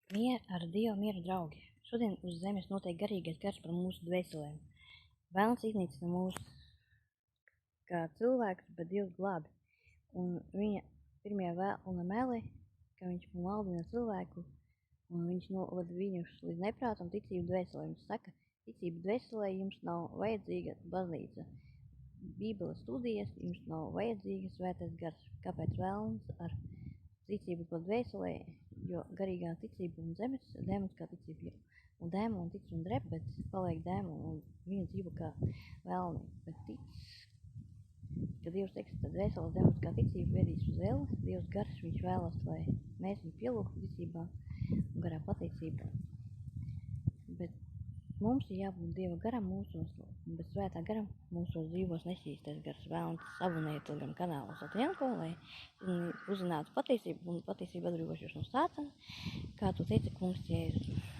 Ar Dievu mieru, draugi! Šodien uz zemes notiek garīgais karš par mūsu dvēselēm. Vēlns iznīcina mūs kā cilvēkus, bet Dievs glābi. Un viņa pirmie vēlna meli, ka viņš maldina cilvēku, un viņš novada viņus līdz neprātam ticību dvēselē. Viņš saka, ticība dvēselē jums nav vajadzīga baznīca. Bībeles studijas jums nav vajadzīga svētais gars. Kāpēc vēlns ar ticību pa dvēselē, jo garīgā ticība un zemes dēmoniskā ticība ir. Un dēmoni tic un drep, bet paliek dēmoni un viņi dzīvo kā vēlni. Bet tic, ka Dievs teiks, tad dvēseles dēmoniskā ticība vedīs uz elli. Dievs gars, viņš vēlas, lai mēs viņu pielūgtu ticībā un garā pateicībā. Bet mums ir jābūt Dieva garam mūsos, un bez svētā garam mūsos dzīvos nesīstais gars. Vēlns abonējiet Telegram kanālu Satjanko, lai uzzinātu patiesību un patiesību atbrīvošu jūs no sātana, kā to teica kungs Jēzus.